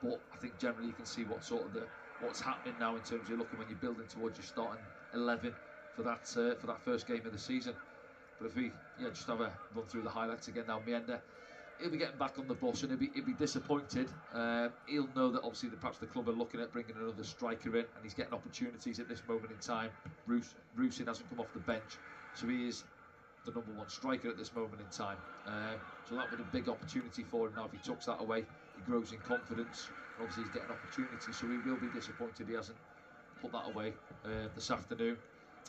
But I think generally you can see what's happening now in terms of looking when you're building towards your starting 11 for that first game of the season. But if we just have a run through the highlights again now, Mienda, he'll be getting back on the bus and he'll be disappointed. He'll know that obviously perhaps the club are looking at bringing another striker in, and he's getting opportunities at this moment in time. Rusyn hasn't come off the bench, so he is the number one striker at this moment in time. So that would be a big opportunity for him now. If he tucks that away, he grows in confidence. Obviously he's getting opportunity, so he will be disappointed he hasn't put that away this afternoon.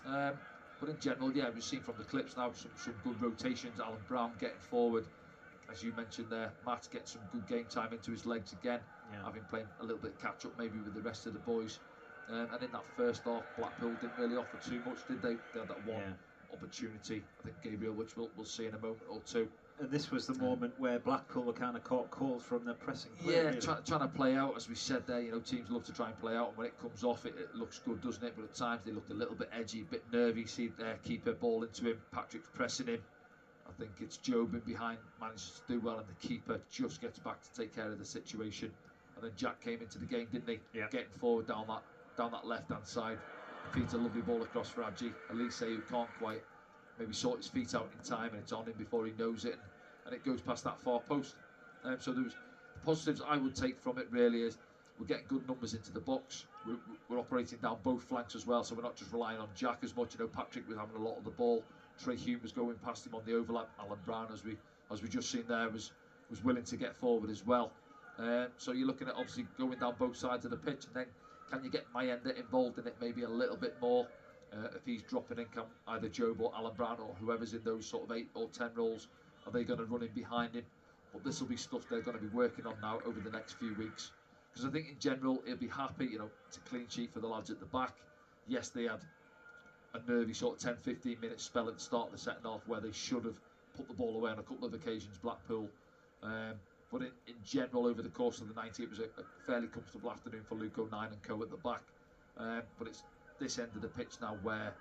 But in general, we've seen from the clips now some good rotations. Alan Brown getting forward, as you mentioned there. Matt's getting some good game time into his legs again, having played a little bit catch up maybe with the rest of the boys. And in that first half, Blackpool didn't really offer too much, did they? They had that one opportunity, I think Gabriel, which we'll see in a moment or two. And this was the moment where Blackpool were kind of caught cold from their pressing play. Really. Trying to play out, as we said there. Teams love to try and play out, and when it comes off, it looks good, doesn't it? But at times they looked a little bit edgy, a bit nervy. See their keeper ball into him. Patrick's pressing him. I think it's Jobin behind, manages to do well, and the keeper just gets back to take care of the situation. And then Jack came into the game, didn't he? Yeah. Getting forward down that left-hand side. Feeds a lovely ball across for Adji. Elise, who can't quite maybe sort his feet out in time, and it's on him before he knows it, and it goes past that far post. So there was the positives I would take from it really is we're getting good numbers into the box. We're operating down both flanks as well, so we're not just relying on Jack as much. Patrick was having a lot of the ball. Trey Hume was going past him on the overlap. Alan Brown, as we just seen there, was willing to get forward as well. So you're looking at obviously going down both sides of the pitch, and then can you get Mienda involved in it maybe a little bit more? If he's dropping in, can either Job or Alan Brown or whoever's in those sort of 8 or 10 roles, are they going to run in behind him? But this will be stuff they're going to be working on now over the next few weeks. Because I think in general, he'll be happy, it's a clean sheet for the lads at the back. Yes, they had a nervy sort of 10-15 minute spell at the start of the second half where they should have put the ball away on a couple of occasions, Blackpool. But in general, over the course of the 90, it was a fairly comfortable afternoon for Luke O'Nien and co at the back. But it's this end of the pitch now where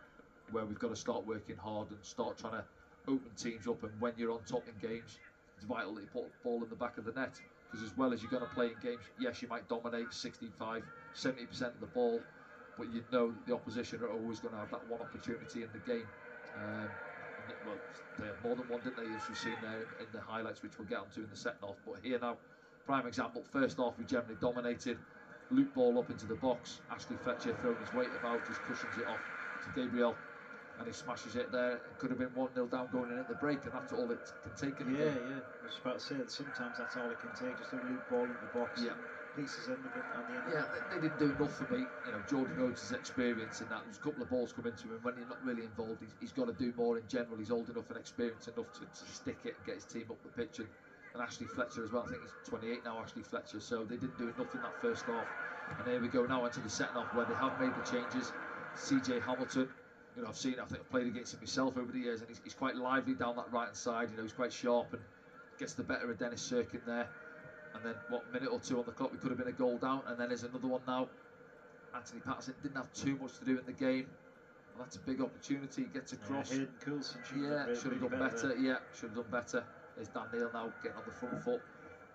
we've got to start working hard and start trying to open teams up. And when you're on top in games, it's vital that you put the ball in the back of the net. Because as well as you're going to play in games, yes, you might dominate 65, 70% of the ball, but you know that the opposition are always going to have that one opportunity in the game. Well, they had more than one, didn't they, as we've seen there in the highlights, which we'll get onto in the second half. But here now, prime example, first half we generally dominated. Loop ball up into the box. Ashley Fletcher throwing his weight about, just cushions it off to Gabriel, and he smashes it there. It could have been 1-0 down going in at the break, and that's all it can take in the game. I was about to say that sometimes that's all it can take, just a loop ball in the box. Pieces end up on the end. They didn't do enough for me. Jordan Rhodes' experience in that. There's a couple of balls come into him when he's not really involved. He's got to do more in general. He's old enough and experienced enough to stick it and get his team up the pitch. And Ashley Fletcher as well. I think he's 28 now, Ashley Fletcher. So they didn't do enough in that first half. And here we go now into the second half where they have made the changes. CJ Hamilton, I think I've played against him myself over the years, and he's quite lively down that right hand side. He's quite sharp and gets the better of Dennis Sirkin there. And then, minute or two on the clock, we could have been a goal down. And then there's another one now. Anthony Patterson didn't have too much to do in the game. Well, that's a big opportunity. He gets across. Hayden Coulson should have done better. Should have done better. There's Dan Neal now getting on the front foot,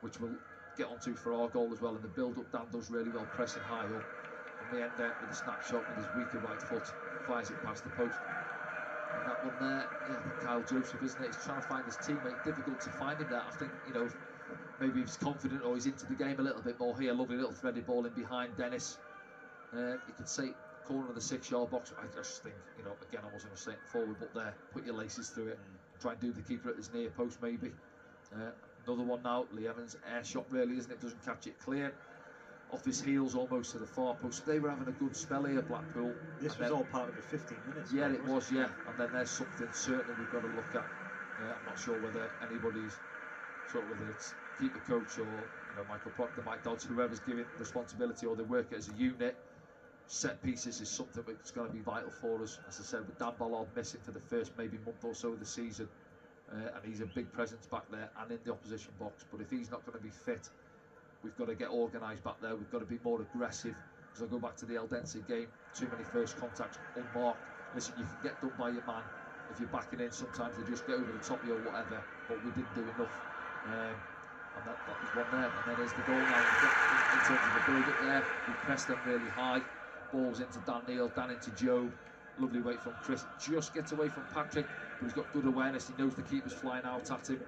which we'll get onto for our goal as well. In the build-up, Dan does really well, pressing high up. And we end up with a snapshot with his weaker right foot, fires it past the post. And that one there, Kyle Joseph, isn't it? He's trying to find his teammate. Difficult to find him there. I think, maybe he's confident or he's into the game a little bit more here. Lovely little threaded ball in behind Dennis. You could say corner of the 6-yard box. I just think, again, I wasn't going to say it forward, but there, put your laces through it. Try and do the keeper at his near post, maybe. Another one now. Lee Evans' air shot, really, isn't it? Doesn't catch it clear. Off his heels almost to the far post. They were having a good spell here, Blackpool. This was all part of the 15 minutes. Yeah, it was, And then there's something certainly we've got to look at. I'm not sure whether anybody's, whether it's keeper coach or Michael Proctor, Mike Dodds, whoever's giving responsibility or they work it as a unit. Set pieces is something that's going to be vital for us. As I said, with Dan Ballard missing for the first maybe month or so of the season, and he's a big presence back there and in the opposition box. But if he's not going to be fit, we've got to get organised back there. We've got to be more aggressive. Because I go back to the Eldense game, too many first contacts unmarked. Listen, you can get done by your man if you're backing in. Sometimes they just get over the top of you or whatever. But we didn't do enough. And that was one there. And then there's the goal now into terms of the build up there. We pressed them really high. Balls into Dan Neil, Dan into Joe. Lovely weight from Chris. Just gets away from Patrick, but he's got good awareness. He knows the keeper's flying out at him.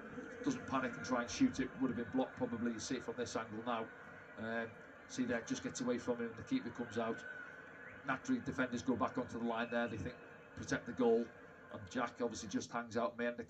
Doesn't panic and try and shoot it. Would have been blocked probably. You see it from this angle now. See there, just gets away from him. The keeper comes out. Naturally, defenders go back onto the line there. They think protect the goal, and Jack obviously just hangs out.